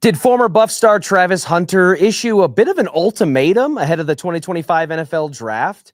Did former Buff star Travis Hunter issue a bit of an ultimatum ahead of the 2025 NFL Draft?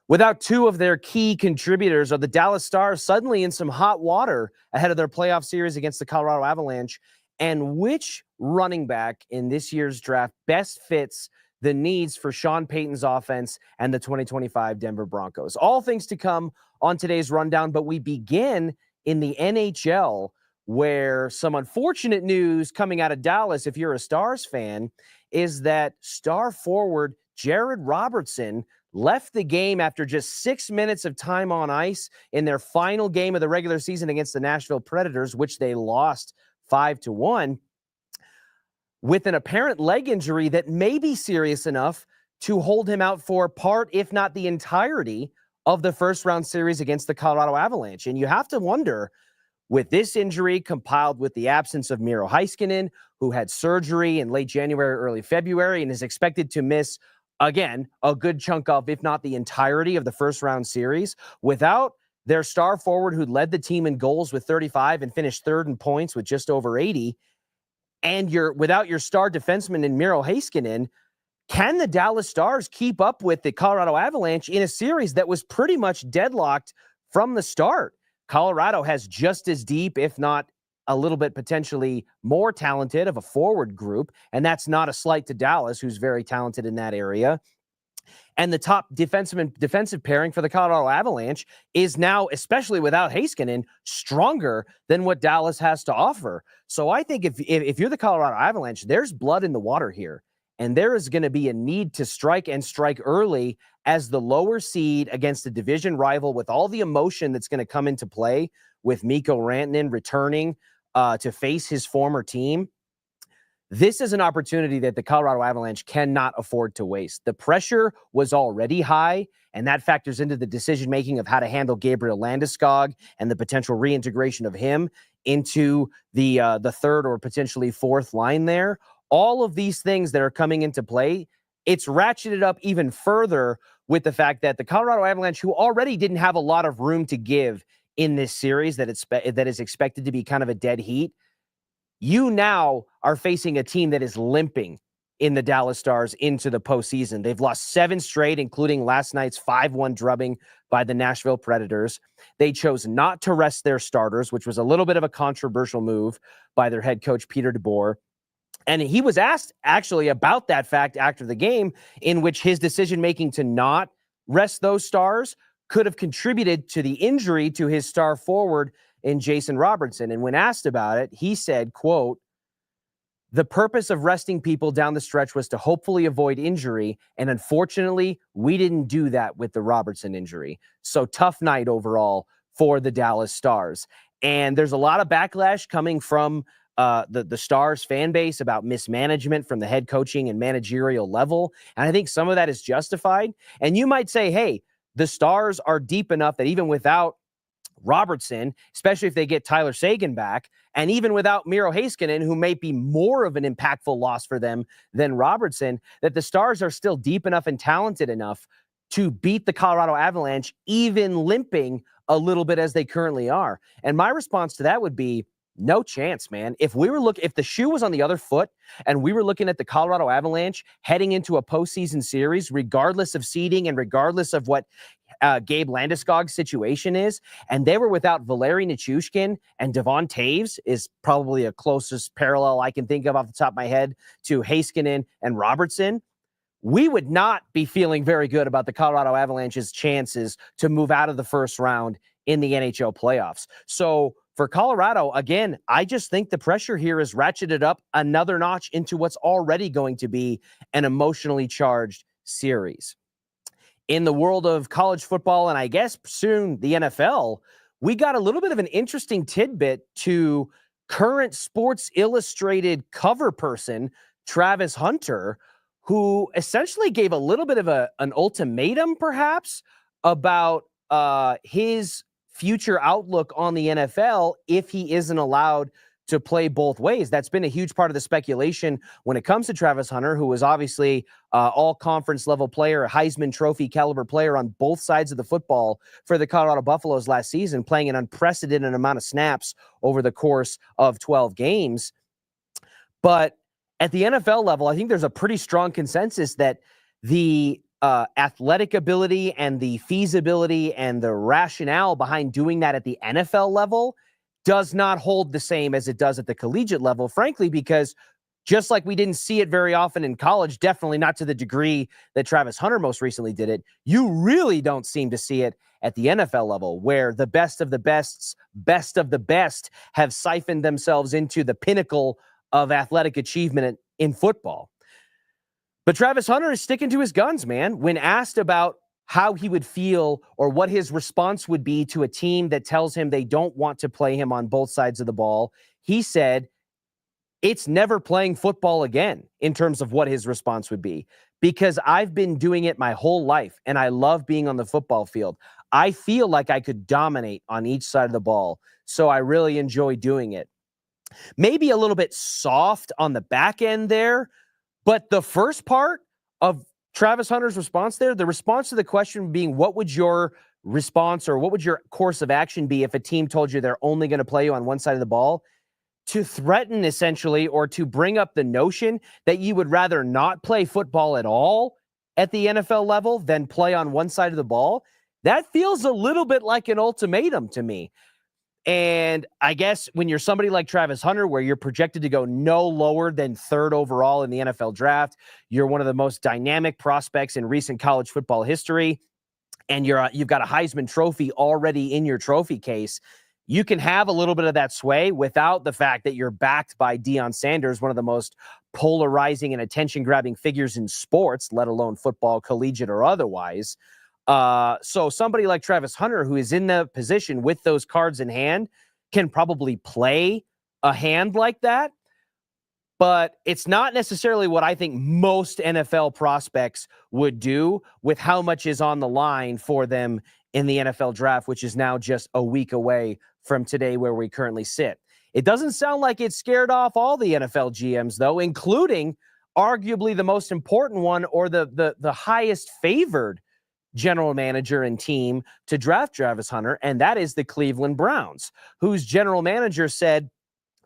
Without two of their key contributors, are the Dallas Stars suddenly in some hot water ahead of their playoff series against the Colorado Avalanche? And which running back in this year's draft best fits the needs for Sean Payton's offense and the 2025 Denver Broncos? All things to come on today's rundown, but we begin in the NHL, where some unfortunate news coming out of Dallas, if you're a Stars fan, is that star forward Jared Robertson left the game after just 6 minutes of time on ice in their final game of the regular season against the Nashville Predators, which they lost 5-1, with an apparent leg injury that may be serious enough to hold him out for part, if not the entirety, of the first-round series against the Colorado Avalanche. And you have to wonder, with this injury compiled with the absence of Miro Heiskanen, who had surgery in late January, early February, and is expected to miss, again, a good chunk of, if not the entirety of the first-round series, without their star forward who led the team in goals with 35 and finished third in points with just over 80, and without your star defenseman in Miro Heiskanen, can the Dallas Stars keep up with the Colorado Avalanche in a series that was pretty much deadlocked from the start? Colorado has just as deep, if not a little bit potentially more talented of a forward group, and that's not a slight to Dallas, who's very talented in that area. And the top defensive pairing for the Colorado Avalanche is now, especially without Heiskanen, stronger than what Dallas has to offer. So I think if you're the Colorado Avalanche, there's blood in the water here. And there is going to be a need to strike early as the lower seed against a division rival, with all the emotion that's going to come into play with Mikko Rantanen returning to face his former team. This is an opportunity that the Colorado Avalanche cannot afford to waste. The pressure was already high, and that factors into the decision-making of how to handle Gabriel Landeskog and the potential reintegration of him into the third or potentially fourth line there. All of these things that are coming into play, it's ratcheted up even further with the fact that the Colorado Avalanche, who already didn't have a lot of room to give in this series that is expected to be kind of a dead heat, you now are facing a team that is limping in the Dallas Stars into the postseason. They've lost 7 straight, including last night's 5-1 drubbing by the Nashville Predators. They chose not to rest their starters, which was a little bit of a controversial move by their head coach, Peter DeBoer. And he was asked actually about that fact after the game, in which his decision-making to not rest those stars could have contributed to the injury to his star forward in Jason Robertson. And when asked about it, he said, quote, "The purpose of resting people down the stretch was to hopefully avoid injury. And unfortunately, we didn't do that with the Robertson injury." So tough night overall for the Dallas Stars. And there's a lot of backlash coming from the Stars fan base about mismanagement from the head coaching and managerial level. And I think some of that is justified. And you might say, hey, the Stars are deep enough that even without Robertson, especially if they get Tyler Seguin back, and even without Miro Heiskanen, who may be more of an impactful loss for them than Robertson, that the Stars are still deep enough and talented enough to beat the Colorado Avalanche, even limping a little bit as they currently are. And my response to that would be, no chance, man. If the shoe was on the other foot and we were looking at the Colorado Avalanche heading into a postseason series, regardless of seeding and regardless of what Gabe Landeskog's situation is, and they were without Valeri Nichushkin, and Devon Taves is probably a closest parallel I can think of off the top of my head to Heiskanen and Robertson, we would not be feeling very good about the Colorado Avalanche's chances to move out of the first round in the NHL playoffs. So for Colorado, again, I just think the pressure here is ratcheted up another notch into what's already going to be an emotionally charged series. In the world of college football, and I guess soon the NFL, we got a little bit of an interesting tidbit to current Sports Illustrated cover person, Travis Hunter, who essentially gave a little bit of an ultimatum, perhaps, about his future outlook on the NFL if he isn't allowed to play both ways. That's been a huge part of the speculation when it comes to Travis Hunter, who was obviously all-conference level player, a Heisman Trophy caliber player on both sides of the football for the Colorado Buffaloes last season, playing an unprecedented amount of snaps over the course of 12 games. But at the NFL level, I think there's a pretty strong consensus that the athletic ability and the feasibility and the rationale behind doing that at the NFL level does not hold the same as it does at the collegiate level, frankly, because just like we didn't see it very often in college, definitely not to the degree that Travis Hunter most recently did it, you really don't seem to see it at the NFL level, where the best of the best of the best have siphoned themselves into the pinnacle of athletic achievement in football. But Travis Hunter is sticking to his guns, man. When asked about how he would feel or what his response would be to a team that tells him they don't want to play him on both sides of the ball, he said, it's never playing football again in terms of what his response would be, because I've been doing it my whole life and I love being on the football field. I feel like I could dominate on each side of the ball, so I really enjoy doing it. Maybe a little bit soft on the back end there, but the first part of Travis Hunter's response there, the response to the question being, what would your response or what would your course of action be if a team told you they're only going to play you on one side of the ball? To threaten essentially, or to bring up the notion that you would rather not play football at all at the NFL level than play on one side of the ball, that feels a little bit like an ultimatum to me. And I guess when you're somebody like Travis Hunter, where you're projected to go no lower than third overall in the NFL draft, you're one of the most dynamic prospects in recent college football history, and you've got a Heisman Trophy already in your trophy case, you can have a little bit of that sway without the fact that you're backed by Deion Sanders, one of the most polarizing and attention-grabbing figures in sports, let alone football, collegiate or otherwise. So somebody like Travis Hunter, who is in the position with those cards in hand, can probably play a hand like that. But it's not necessarily what I think most NFL prospects would do with how much is on the line for them in the NFL draft, which is now just a week away from today where we currently sit. It doesn't sound like it scared off all the NFL GMs, though, including arguably the most important one, or the highest favored general manager and team to draft Travis Hunter, and that is the Cleveland Browns, whose general manager said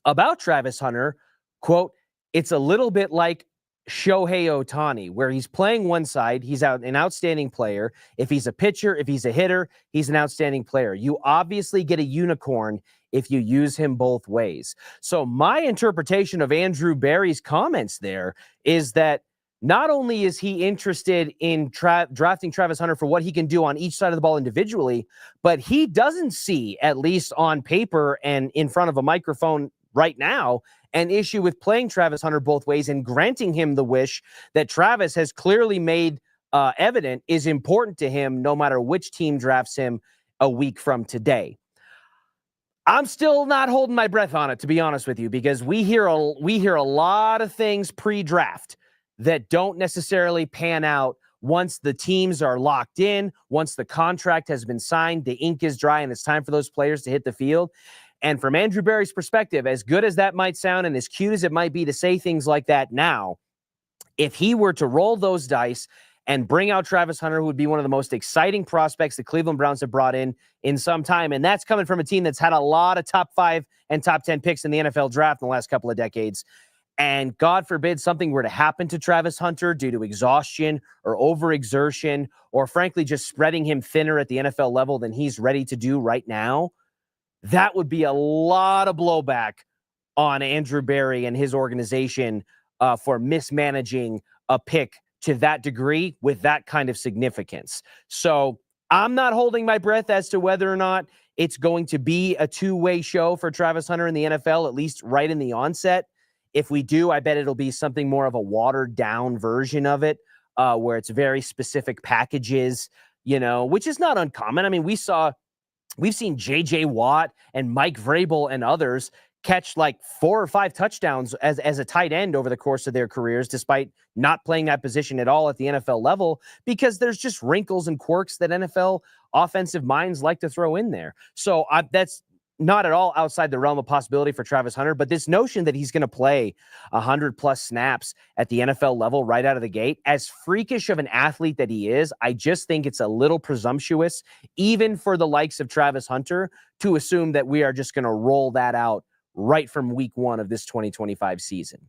about Travis Hunter, quote, it's a little bit like Shohei Ohtani, where he's playing one side, he's an outstanding player. If he's a pitcher, if he's a hitter, he's an outstanding player. You obviously get a unicorn if you use him both ways. So my interpretation of Andrew Berry's comments there is that not only is he interested in drafting Travis Hunter for what he can do on each side of the ball individually, but he doesn't see, at least on paper and in front of a microphone right now, an issue with playing Travis Hunter both ways and granting him the wish that Travis has clearly made evident is important to him no matter which team drafts him a week from today. I'm still not holding my breath on it, to be honest with you, because we hear a lot of things pre-draft that don't necessarily pan out once the teams are locked in, once the contract has been signed, the ink is dry, and it's time for those players to hit the field. And from Andrew Berry's perspective, as good as that might sound and as cute as it might be to say things like that now, if he were to roll those dice and bring out Travis Hunter, who would be one of the most exciting prospects the Cleveland Browns have brought in some time, and that's coming from a team that's had a lot of top 5 and top 10 picks in the NFL draft in the last couple of decades, and God forbid something were to happen to Travis Hunter due to exhaustion or overexertion, or frankly just spreading him thinner at the NFL level than he's ready to do right now, that would be a lot of blowback on Andrew Berry and his organization for mismanaging a pick to that degree with that kind of significance. So I'm not holding my breath as to whether or not it's going to be a two-way show for Travis Hunter in the NFL, at least right in the onset. If we do, I bet it'll be something more of a watered-down version of it, where it's very specific packages, which is not uncommon. I mean, we've seen J.J. Watt and Mike Vrabel and others catch like 4 or 5 touchdowns as a tight end over the course of their careers, despite not playing that position at all at the NFL level, because there's just wrinkles and quirks that NFL offensive minds like to throw in there. So that's not at all outside the realm of possibility for Travis Hunter, but this notion that he's going to play 100+ snaps at the NFL level right out of the gate, as freakish of an athlete that he is, I just think it's a little presumptuous, even for the likes of Travis Hunter, to assume that we are just going to roll that out right from week 1 of this 2025 season.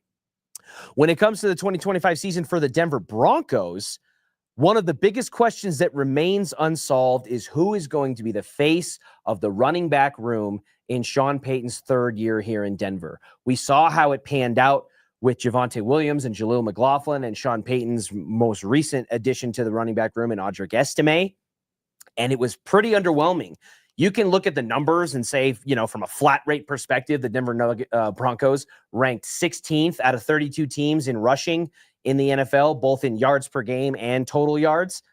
When it comes to the 2025 season for the Denver Broncos, one of the biggest questions that remains unsolved is who is going to be the face of the running back room in Sean Payton's third year here in Denver. We saw how it panned out with Javonte Williams and Jaleel McLaughlin and Sean Payton's most recent addition to the running back room in Audric Estime, and it was pretty underwhelming. You can look at the numbers and say, from a flat rate perspective, the Denver Broncos ranked 16th out of 32 teams in rushing in the NFL, both in yards per game and total yards.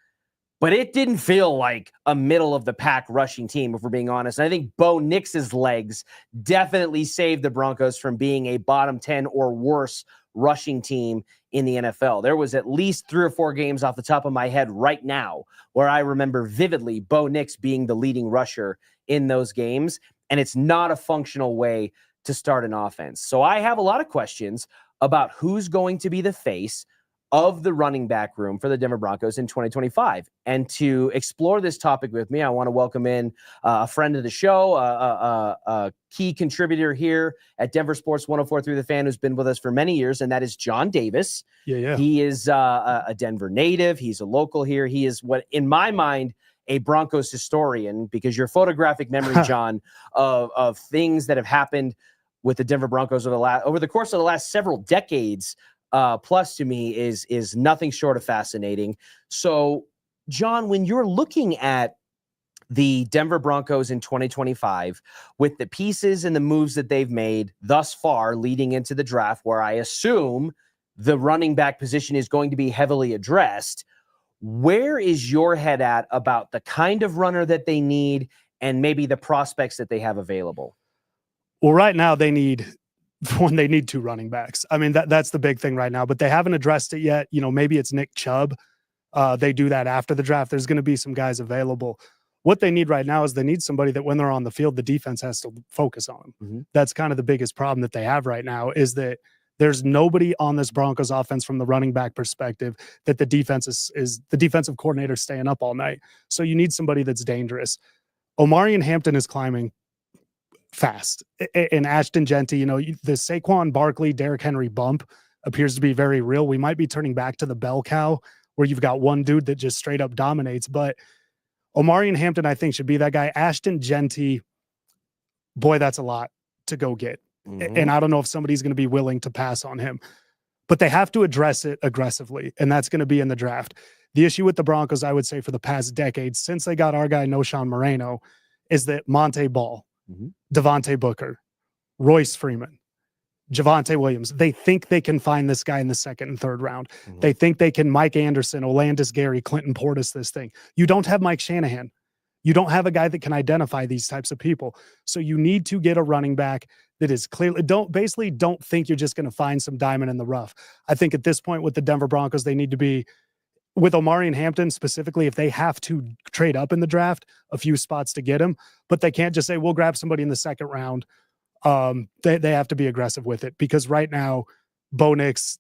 But it didn't feel like a middle-of-the-pack rushing team, if we're being honest. And I think Bo Nix's legs definitely saved the Broncos from being a bottom 10 or worse rushing team in the NFL. There was at least 3 or 4 games off the top of my head right now where I remember vividly Bo Nix being the leading rusher in those games, and it's not a functional way to start an offense. So I have a lot of questions about who's going to be the face of the running back room for the Denver Broncos in 2025. And to explore this topic with me, I want to welcome in a friend of the show, a key contributor here at Denver Sports 104 Through the Fan, who's been with us for many years, and that is John Davis. Yeah. He is a Denver native. He's a local here. He is what, in my mind, a Broncos historian, because your photographic memory, John, of things that have happened with the Denver Broncos over the course of the last several decades, plus to me is nothing short of fascinating. So, John, when you're looking at the Denver Broncos in 2025 with the pieces and the moves that they've made thus far leading into the draft, where I assume the running back position is going to be heavily addressed, where is your head at about the kind of runner that they need and maybe the prospects that they have available? Well, right now they need 2 running backs. I mean, that's the big thing right now, but they haven't addressed it yet. Maybe it's Nick Chubb. They do that after the draft. There's going to be some guys available. What they need right now is they need somebody that when they're on the field, the defense has to focus on them. Mm-hmm. That's kind of the biggest problem that they have right now, is that there's nobody on this Broncos offense from the running back perspective that the defense is the defensive coordinator staying up all night. So you need somebody that's dangerous. Omarion Hampton is climbing fast. And Ashton Jeanty, the Saquon Barkley, Derrick Henry bump appears to be very real. We might be turning back to the bell cow where you've got one dude that just straight up dominates. But Omarion Hampton, I think, should be that guy. Ashton Jeanty, boy, that's a lot to go get. Mm-hmm. And I don't know if somebody's going to be willing to pass on him. But they have to address it aggressively, and that's going to be in the draft. The issue with the Broncos, I would say, for the past decade, since they got our guy, Noshawn Moreno, is that Monte Ball, mm-hmm. Devontae Booker, Royce Freeman, Javonte Williams, they think they can find this guy in the 2nd and 3rd round. Mm-hmm. They think they can Mike Anderson, Olandis Gary, Clinton Portis this thing. You don't have Mike Shanahan. You don't have a guy that can identify these types of people. So you need to get a running back that is clearly don't think you're just going to find some diamond in the rough. I think at this point with the Denver Broncos, they need to be, with Omarion Hampton specifically, if they have to trade up in the draft a few spots to get him, but they can't just say, we'll grab somebody in the 2nd round. They have to be aggressive with it, because right now, Bo Nix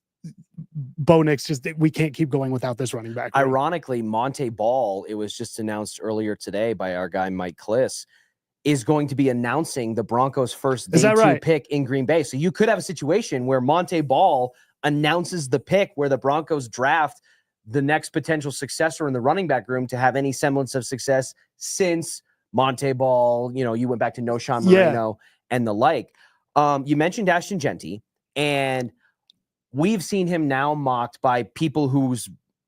just, we can't keep going without this running back. Ironically, Monte Ball, it was just announced earlier today by our guy, Mike Kliss, is going to be announcing the Broncos' first day 2 pick in Green Bay. So you could have a situation where Monte Ball announces the pick where the Broncos draft the next potential successor in the running back room to have any semblance of success, since Monte Ball, you went back to Noshawn Moreno and the like. You mentioned Ashton Jeanty, and we've seen him now mocked by people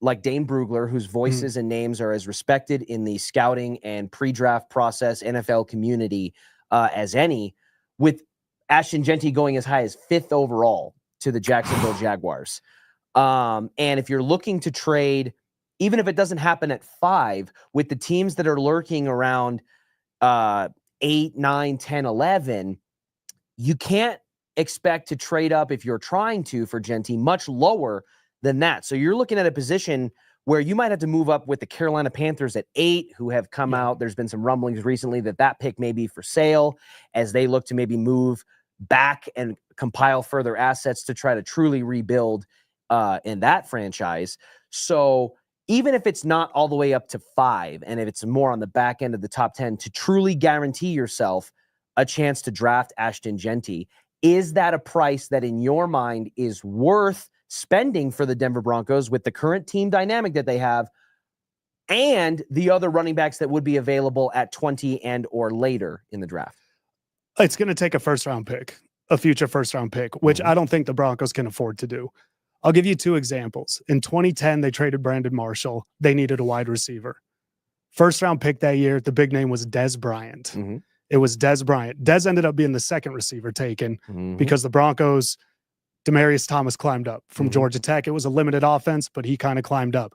like Dane Brugler, whose voices and names are as respected in the scouting and pre-draft process NFL community as any, with Ashton Jeanty going as high as 5th overall to the Jacksonville Jaguars. And if you're looking to trade, even if it doesn't happen at 5, with the teams that are lurking around 8, 9, 10, 11, you can't expect to trade up, if you're trying to, for Jeanty much lower than that. So you're looking at a position where you might have to move up with the Carolina Panthers at 8, who have come out. There's been some rumblings recently that pick may be for sale as they look to maybe move back and compile further assets to try to truly rebuild in that franchise. So even if it's not all the way up to 5, and if it's more on the back end of the top 10, to truly guarantee yourself a chance to draft Ashton Jeanty, Is that a price that in your mind is worth spending for the Denver Broncos with the current team dynamic that they have and the other running backs that would be available at 20 and or later in the draft? It's going to take a first-round pick, a future first-round pick, which I don't think the Broncos can afford to do. I'll give you two examples. In 2010, they traded Brandon Marshall. They needed a wide receiver. First-round pick that year, the big name was Dez Bryant. It was Dez Bryant. Dez ended up being the second receiver taken because the Broncos, Demaryius Thomas climbed up from Georgia Tech. It was a limited offense, but he kind of climbed up.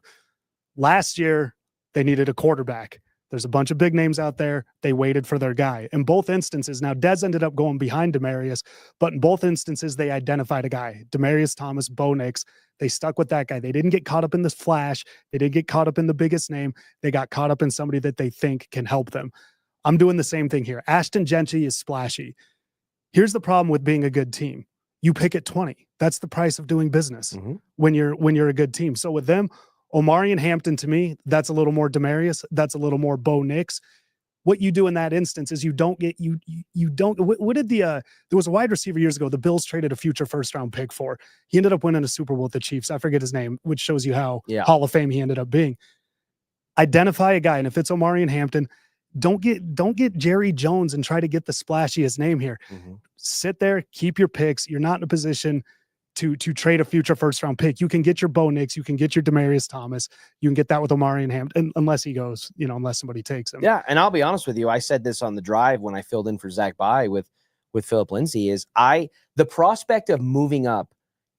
Last year, they needed a quarterback. There's a bunch of big names out there. They waited for their guy. In both instances, now Dez ended up going behind Demaryius, but in both instances, they identified a guy, Demaryius Thomas, Bo Nix. They stuck with that guy. They didn't get caught up in the flash. They didn't get caught up in the biggest name. They got caught up in somebody that they think can help them. I'm doing the same thing here. Ashton Genty is splashy. Here's the problem with being a good team. You pick at 20. That's the price of doing business when you're a good team. So with them, Omarion Hampton, to me, that's a little more Demaryius. That's a little more Bo Nix. What you do in that instance is you don't get what did there was a wide receiver years ago the Bills traded a future first-round pick for. He ended up winning a Super Bowl with the Chiefs. I forget his name, which shows you how Hall of Fame he ended up being. Identify a guy, and if it's Omarion Hampton, don't get Jerry Jones and try to get the splashiest name here. Sit there, keep your picks. You're not in a position to trade a future first-round pick. You can get your Bo Nix, you can get your Demaryius Thomas, you can get that with Omarion Hampton, unless he goes, unless somebody takes him. Yeah, and I'll be honest with you, I said this on the drive when I filled in for Zach Bye with Philip Lindsay, is the prospect of moving up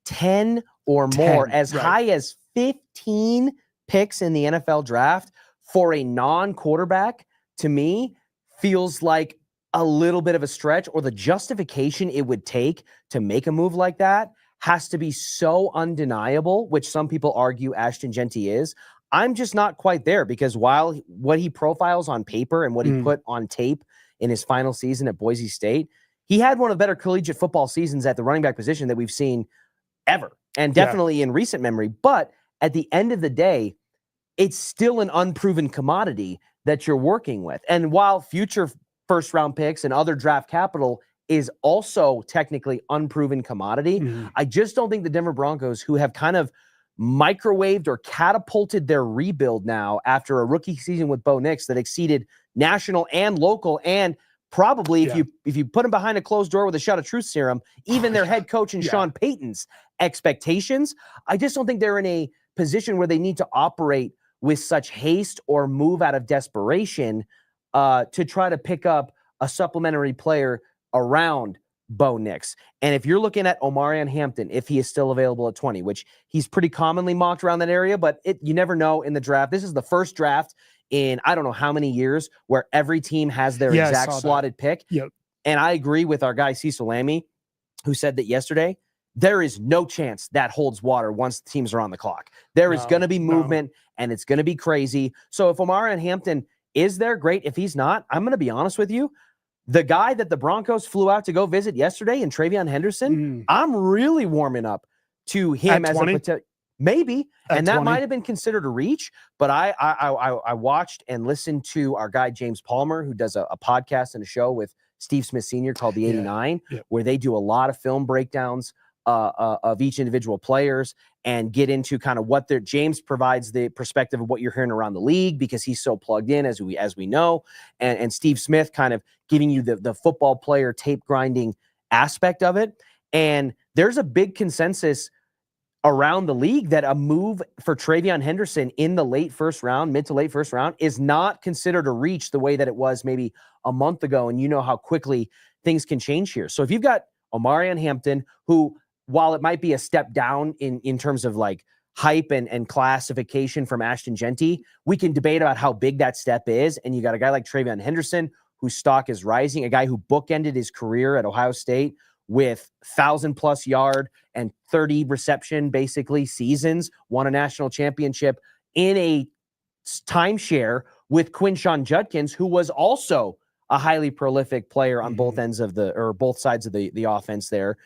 10 or more, as high as 15 picks in the NFL draft for a non-quarterback, to me, feels like a little bit of a stretch, or the justification it would take to make a move like that has to be so undeniable, which some people argue Ashton Genty is. I'm just not quite there, because while what he profiles on paper and what he put on tape in his final season at Boise State, he had one of the better collegiate football seasons at the running back position that we've seen ever, and definitely in recent memory. But at the end of the day, it's still an unproven commodity that you're working with. And while future first-round picks and other draft capital is also technically unproven commodity, I just don't think the Denver Broncos, who have kind of microwaved or catapulted their rebuild now after a rookie season with Bo Nix that exceeded national and local, and probably if you put them behind a closed door with a shot of truth serum, even their head coach and Sean Payton's expectations, I just don't think they're in a position where they need to operate with such haste or move out of desperation to try to pick up a supplementary player around Bo Nix. And if you're looking at Omarion Hampton, if he is still available at 20, which he's pretty commonly mocked around that area, but you never know in the draft. This is the first draft in I don't know how many years where every team has their exact slotted pick. And I agree with our guy Cecil Lammy, who said that yesterday. There is no chance that holds water once the teams are on the clock. There is going to be movement, and it's going to be crazy. So if Omarion Hampton is there, great. If he's not, I'm going to be honest with you. The guy that the Broncos flew out to go visit yesterday, in Travion Henderson, I'm really warming up to him as a potential. Maybe, and that might have been considered a reach, but I watched and listened to our guy James Palmer, who does a podcast and a show with Steve Smith Sr. called The 89, where they do a lot of film breakdowns of each individual players and get into kind of what their James provides the perspective of what you're hearing around the league, because he's so plugged in, as we know, and Steve Smith kind of giving you the football player tape grinding aspect of it. And there's a big consensus around the league that a move for Travion Henderson in the late first round, mid to late first round, is not considered a reach the way that it was maybe a month ago. And you know how quickly things can change here. So if you've got Omarion Hampton, who, while it might be a step down in terms of like hype and classification from Ashton Genty, we can debate about how big that step is. And you got a guy like Travion Henderson, whose stock is rising, a guy who bookended his career at Ohio State with 1,000+ yard and 30 reception, basically, seasons, won a national championship in a timeshare with Quinshon Judkins, who was also a highly prolific player on both ends of both sides of the offense there.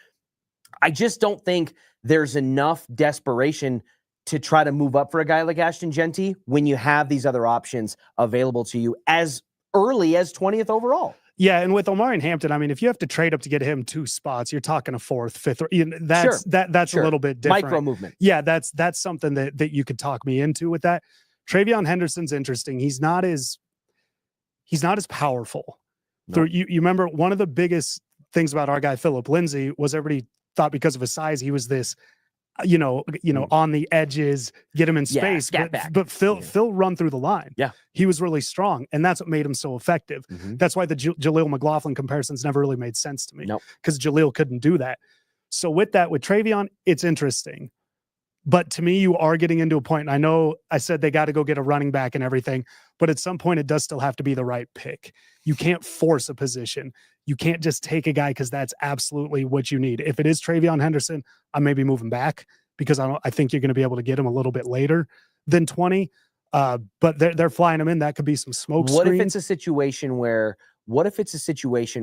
I just don't think there's enough desperation to try to move up for a guy like Ashton Genty when you have these other options available to you as early as 20th overall. Yeah, and with Omari and Hampton, I mean, if you have to trade up to get him 2 spots, you're talking a 4th, 5th. That's a little bit different. Micro movement. Yeah, that's something that you could talk me into with that. Travion Henderson's interesting. He's not as powerful. No. You remember one of the biggest things about our guy Philip Lindsay was everybody thought because of his size he was this on the edges, get him in space. But Phil run through the line. Yeah. He was really strong, and that's what made him so effective. That's why the Jaleel McLaughlin comparisons never really made sense to me. Because Jaleel couldn't do that. So with Travion, it's interesting. But to me, you are getting into a point, and I know I said they got to go get a running back and everything, but at some point it does still have to be the right pick. You can't force a position. You can't just take a guy because that's absolutely what you need. If it is Travion Henderson, I may be moving back because I think you're going to be able to get him a little bit later than 20. But they're flying him in. That could be some smoke screens. What if it's a situation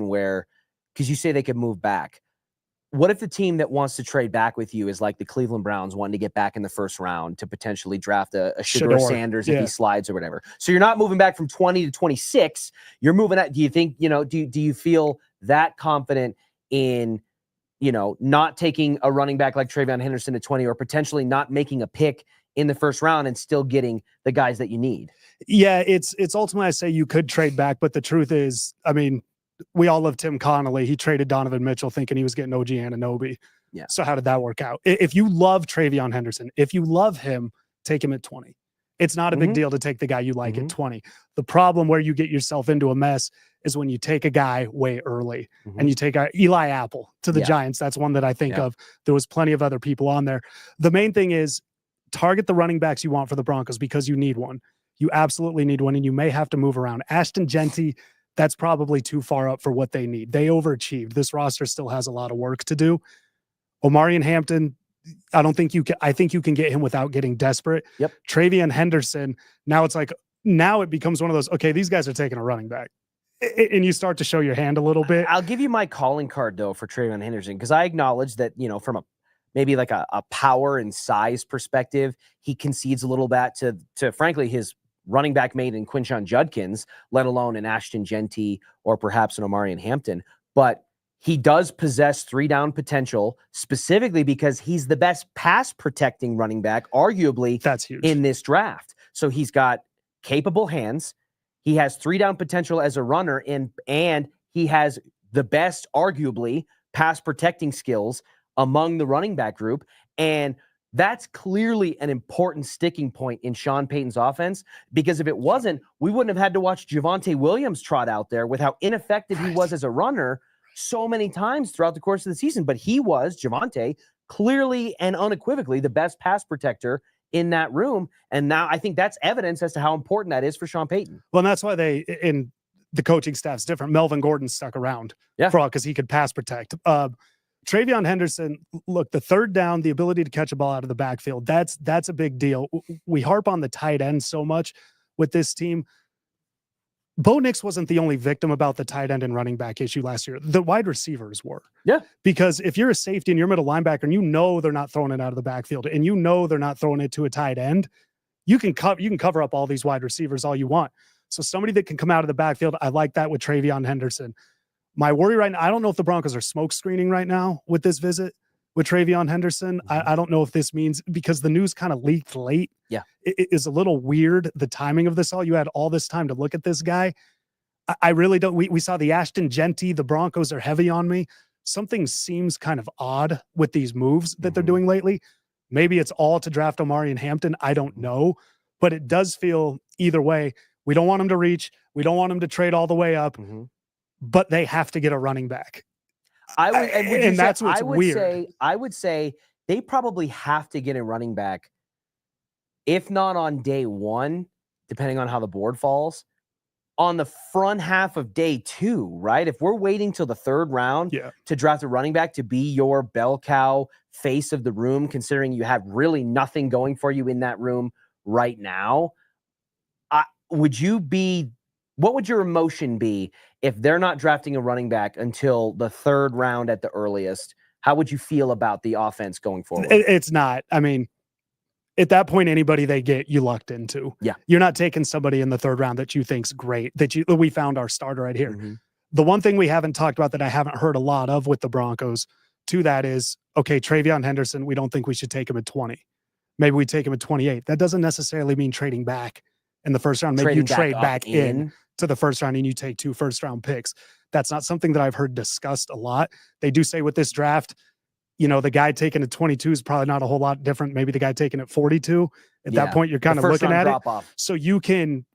where, because you say they could move back, what if the team that wants to trade back with you is like the Cleveland Browns wanting to get back in the first round to potentially draft a Shedeur Sanders if he slides or whatever? So you're not moving back from 20 to 26. You're moving at, do you think, do you feel that confident in, not taking a running back like Travion Henderson at 20 or potentially not making a pick in the first round and still getting the guys that you need? Yeah, it's ultimately, I say you could trade back, but the truth is, I mean, we all love Tim Connolly. He traded Donovan Mitchell thinking he was getting OG Anunoby. Yeah. So how did that work out? If you love Travion Henderson, if you love him, take him at 20. It's not a big deal to take the guy you like at 20. The problem where you get yourself into a mess is when you take a guy way early and you take Eli Apple to the Giants. That's one that I think of. There was plenty of other people on there. The main thing is target the running backs you want for the Broncos because you need one. You absolutely need one, and you may have to move around. Ashton Genty, that's probably too far up for what they need. They overachieved. This roster still has a lot of work to do. Omari and Hampton, I think you can get him without getting desperate. Yep. Travion Henderson, now it becomes one of those, okay, these guys are taking a running back. And you start to show your hand a little bit. I'll give you my calling card, though, for Travion Henderson, because I acknowledge that, from maybe like a power and size perspective, he concedes a little bit to frankly, his running back mate in Quinshon Judkins, let alone an Ashton Genty or perhaps an Omari and Hampton. But he does possess 3-down potential, specifically because he's the best pass protecting running back, arguably, that's huge in this draft. So he's got capable hands. He has 3-down potential as a runner, and he has the best, arguably, pass protecting skills among the running back group. And that's clearly an important sticking point in Sean Payton's offense, because if it wasn't, we wouldn't have had to watch Javonte Williams trot out there with how ineffective he was as a runner so many times throughout the course of the season. But Javonte, clearly and unequivocally the best pass protector in that room. And now I think that's evidence as to how important that is for Sean Payton. Well, and that's why in the coaching staff's different. Melvin Gordon stuck around because he could pass protect. Travion Henderson, look, the 3rd down, the ability to catch a ball out of the backfield, that's a big deal. We harp on the tight end so much with this team. Bo Nix wasn't the only victim about the tight end and running back issue last year. The wide receivers were. Yeah. Because if you're a safety and you're a middle linebacker and they're not throwing it out of the backfield and they're not throwing it to a tight end, you can cover up all these wide receivers all you want. So somebody that can come out of the backfield, I like that with Travion Henderson. My worry right now, I don't know if the Broncos are smoke screening right now with this visit with Travion Henderson. I don't know if this means, because the news kind of leaked late. Yeah. It is a little weird, the timing of this all. You had all this time to look at this guy. I really don't. We saw the Ashton Genty. The Broncos are heavy on me. Something seems kind of odd with these moves that they're doing lately. Maybe it's all to draft Omari and Hampton. I don't know. But it does feel either way. We don't want him to reach. We don't want him to trade all the way up. But they have to get a running back. That's what's weird. I would say they probably have to get a running back, if not on day 1, depending on how the board falls, on the front half of day 2, right? If we're waiting till the 3rd round to draft a running back to be your bell cow face of the room, considering you have really nothing going for you in that room right now, what would your emotion be if they're not drafting a running back until the 3rd round at the earliest? How would you feel about the offense going forward? It's not. I mean, at that point, anybody they get, you lucked into. Yeah. You're not taking somebody in the 3rd round that you think's great, we found our starter right here. The one thing we haven't talked about that I haven't heard a lot of with the Broncos to that is, okay, Travion Henderson, we don't think we should take him at 20. Maybe we take him at 28. That doesn't necessarily mean trading back in the first round. Maybe you trade back in to the first round and you take 2 first-round picks. That's not something that I've heard discussed a lot. They do say with this draft, the guy taken at 22 is probably not a whole lot different. Maybe the guy taken at 42. At that point, you're kind of looking at it. So you can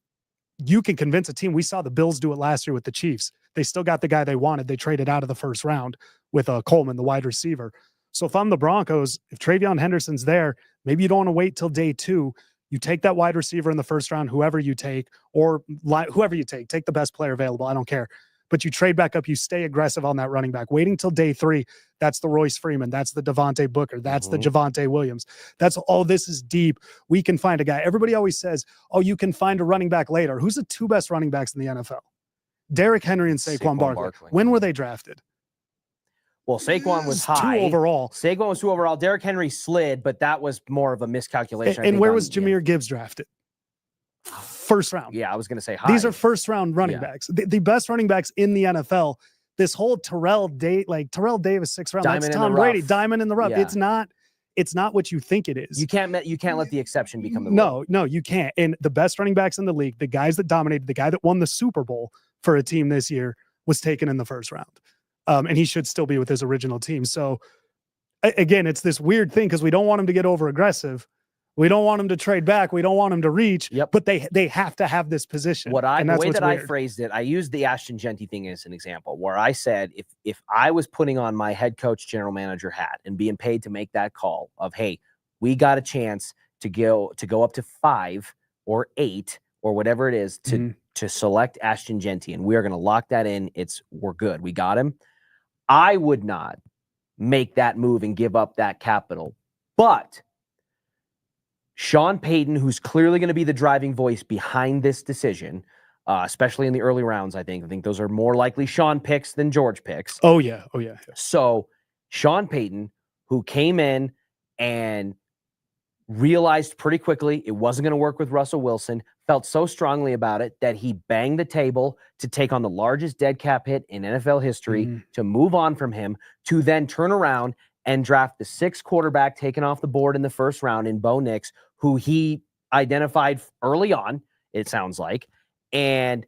convince a team. We saw the Bills do it last year with the Chiefs. They still got the guy they wanted. They traded out of the first round with Coleman, the wide receiver. So if I'm the Broncos, if Travion Henderson's there, maybe you don't want to wait till day 2. You take that wide receiver in the first round, whoever you take, or whoever you take the best player available. I don't care. But you trade back up, you stay aggressive on that running back. Waiting till day 3, that's the Royce Freeman, that's the Devontae Booker, that's the Javonte Williams. That's all. This is deep. We can find a guy. Everybody always says, oh, you can find a running back later. Who's the 2 best running backs in the NFL? Derrick Henry and Saquon Barkley. When were they drafted? Well, Saquon was high. 2 overall. Saquon was 2 overall. Derrick Henry slid, but that was more of a miscalculation. And where was Jahmyr Gibbs drafted? First round. Yeah, I was going to say high. These are first round running backs. The best running backs in the NFL. This whole Terrell Davis 6th round. Diamond that's Tom Brady. Diamond in the rough. Yeah. It's not what you think it is. You can't let the exception become the rule. No, you can't. And the best running backs in the league, the guys that dominated, the guy that won the Super Bowl for a team this year was taken in the first round. And he should still be with his original team. So again, it's this weird thing because we don't want him to get over aggressive. We don't want him to trade back. We don't want him to reach. Yep. But they have to have this position. The way that I phrased it, I used the Ashton Genty thing as an example, where I said if I was putting on my head coach, general manager hat and being paid to make that call of, hey, we got a chance to go up to 5 or 8 or whatever it is to select Ashton Genty, and we are going to lock that in. We're good. We got him. I would not make that move and give up that capital, but Sean Payton, who's clearly going to be the driving voice behind this decision, especially in the early rounds, I think those are more likely Sean picks than George picks. Oh, yeah. So Sean Payton, who came in and realized pretty quickly it wasn't going to work with Russell Wilson, felt so strongly about it that he banged the table to take on the largest dead cap hit in NFL history, to move on from him, to then turn around and draft the 6th quarterback taken off the board in the first round in Bo Nix, who he identified early on, it sounds like, and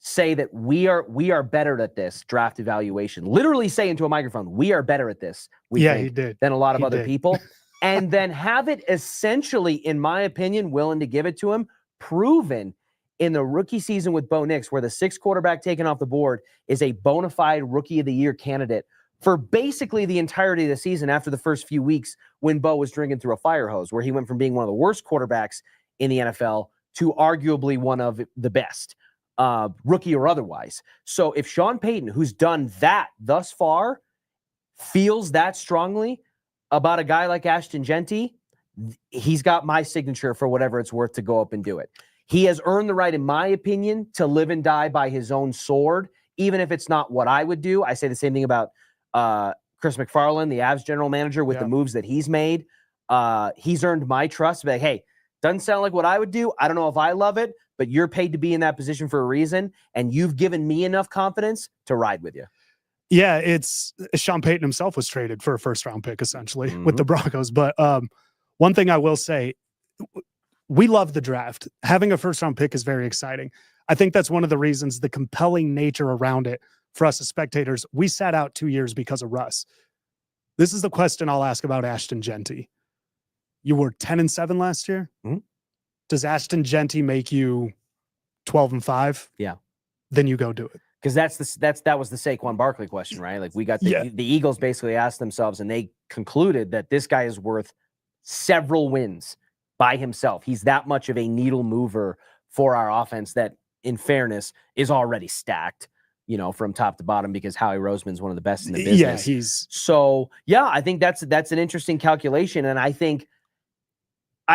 say that we are better at this draft evaluation. Literally say into a microphone, we are better at this, he did, than a lot of other people. And then have it essentially, in my opinion, willing to give it to him, proven in the rookie season with Bo Nix, where the 6th quarterback taken off the board is a bona fide rookie of the year candidate for basically the entirety of the season after the first few weeks when Bo was drinking through a fire hose, where he went from being one of the worst quarterbacks in the NFL to arguably one of the best, rookie or otherwise. So if Sean Payton, who's done that thus far, feels that strongly about a guy like Ashton Genty, he's got my signature for whatever it's worth to go up and do it. He has earned the right, in my opinion, to live and die by his own sword, even if it's not what I would do. I say the same thing about Chris McFarland, the Avs general manager, with the moves that he's made. He's earned my trust. But hey, doesn't sound like what I would do. I don't know if I love it, but you're paid to be in that position for a reason, and you've given me enough confidence to ride with you. Yeah, it's Sean Payton himself was traded for a first-round pick, essentially, with the Broncos. But one thing I will say, we love the draft. Having a first-round pick is very exciting. I think that's one of the reasons, the compelling nature around it for us as spectators. We sat out 2 years because of Russ. This is the question I'll ask about Ashton Genty. You were 10-7 last year. Does Ashton Genty make you 12-5? Yeah. Then you go do it. Because that was the Saquon Barkley question, right? Like, we got the Eagles basically asked themselves, and they concluded that this guy is worth several wins by himself. He's that much of a needle mover for our offense that, in fairness, is already stacked, from top to bottom, because Howie Roseman's one of the best in the business. I think that's an interesting calculation. And I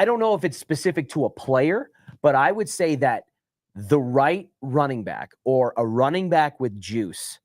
don't know if it's specific to a player, but I would say that the right running back, or a running back with juice,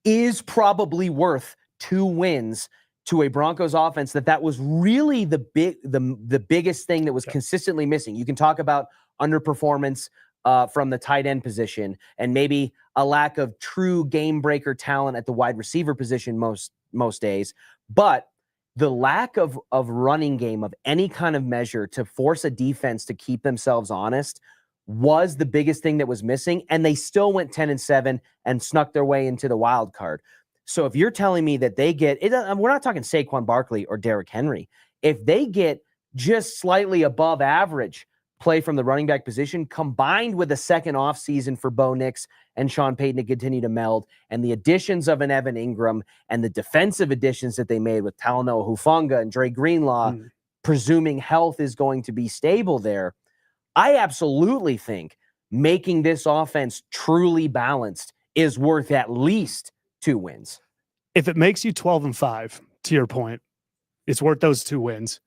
is probably worth 2 wins to a Broncos offense that was really the biggest thing that was consistently missing. You can talk about underperformance from the tight end position, and maybe a lack of true game breaker talent at the wide receiver position most days. But the lack of running game of any kind of measure to force a defense to keep themselves honest was the biggest thing that was missing. And they still went 10-7 and snuck their way into the wild card. So if you're telling me that they get it, we're not talking Saquon Barkley or Derrick Henry. If they get just slightly above average play from the running back position, combined with a second offseason for Bo Nix and Sean Payton to continue to meld, and the additions of an Evan Ingram and the defensive additions that they made with Talanoa Hufanga and Dre Greenlaw, presuming health is going to be stable there, I absolutely think making this offense truly balanced is worth at least 2 wins. If it makes you 12-5, to your point, it's worth those 2 wins.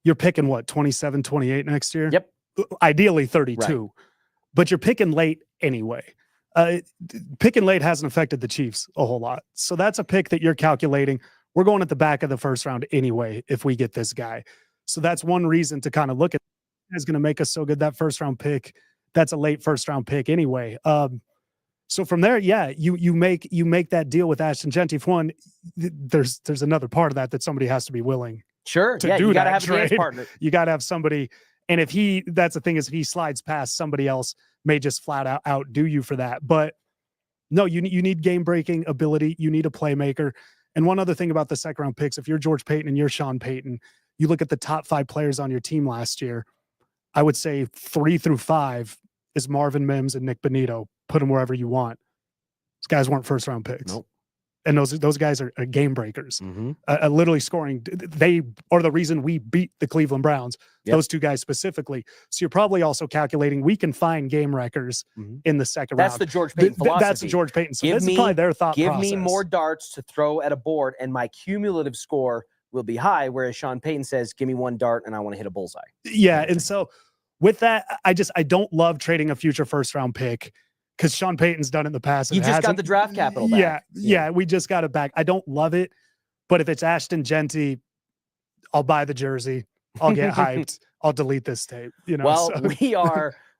You're picking what, 27, 28 next year? Yep. Ideally 32. Right. But you're picking late anyway. Picking late hasn't affected the Chiefs a whole lot. So that's a pick that you're calculating. We're going at the back of the first round anyway if we get this guy. So that's one reason to kind of look at is going to make us so good. That first round pick, that's a late first round pick anyway. So from there, yeah, you make that deal with Ashton Genty. For one, there's another part of that somebody has to be willing. Sure. To do you got to that have a dance trade. partner. You got to have somebody. And if that's the thing is if he slides past, somebody else may just flat out outdo you for that. But no, you need game breaking ability. You need a playmaker. And one other thing about the second round picks, if you're George Payton and you're Sean Payton, you look at the top 5 players on your team last year. I would say 3 through 5 is Marvin Mims and Nick Bonito. Put them wherever you want. Those guys weren't first round picks. Nope. And those guys are game breakers, literally scoring. They are the reason we beat the Cleveland Browns, those 2 guys specifically. So you're probably also calculating we can find game wreckers in the second round. That's the George Payton philosophy. That's the George Payton. So this is probably their thought process. Give me more darts to throw at a board, and my cumulative score will be high, whereas Sean Payton says, give me 1 dart, and I want to hit a bullseye. Yeah, and so with that, I don't love trading a future first-round pick, because Sean Payton's done it in the past. You just got the draft capital back. Yeah, we just got it back. I don't love it, but if it's Ashton Genty, I'll buy the jersey. I'll get hyped. I'll delete this tape. Well,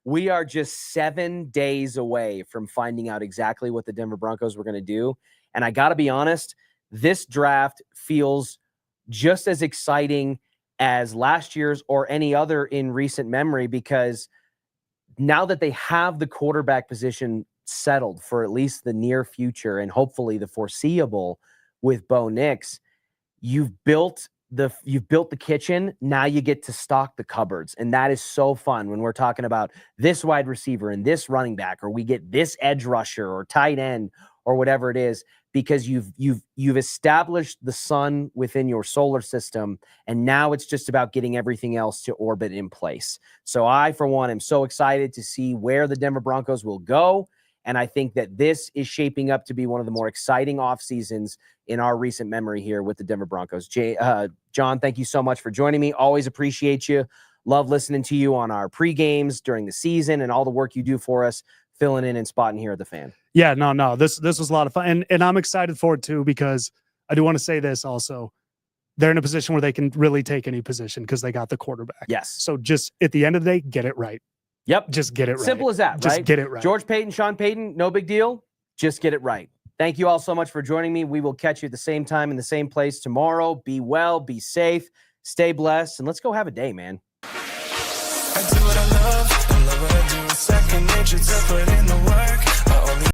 we are just 7 days away from finding out exactly what the Denver Broncos were going to do. And I got to be honest, this draft feels just as exciting as last year's or any other in recent memory, because now that they have the quarterback position settled for at least the near future and hopefully the foreseeable with Bo Nix, you've built the kitchen. Now you get to stock the cupboards. And that is so fun when we're talking about this wide receiver and this running back, or we get this edge rusher or tight end or whatever it is, because you've established the sun within your solar system, and now it's just about getting everything else to orbit in place. So I, for one, am so excited to see where the Denver Broncos will go, and I think that this is shaping up to be one of the more exciting off seasons in our recent memory here with the Denver Broncos. John, thank you so much for joining me. Always appreciate you. Love listening to you on our pre-games during the season and all the work you do for us, filling in and spotting here at the Fan. Yeah, no, this was a lot of fun. And I'm excited for it too, because I do want to say this also. They're in a position where they can really take any position because they got the quarterback. Yes. So just at the end of the day, get it right. Yep. Just get it right. Simple as that, right? Just get it right. George Payton, Sean Payton, no big deal. Just get it right. Thank you all so much for joining me. We will catch you at the same time in the same place tomorrow. Be well, be safe, stay blessed, and let's go have a day, man. I do what I love what I do. Second nature to put in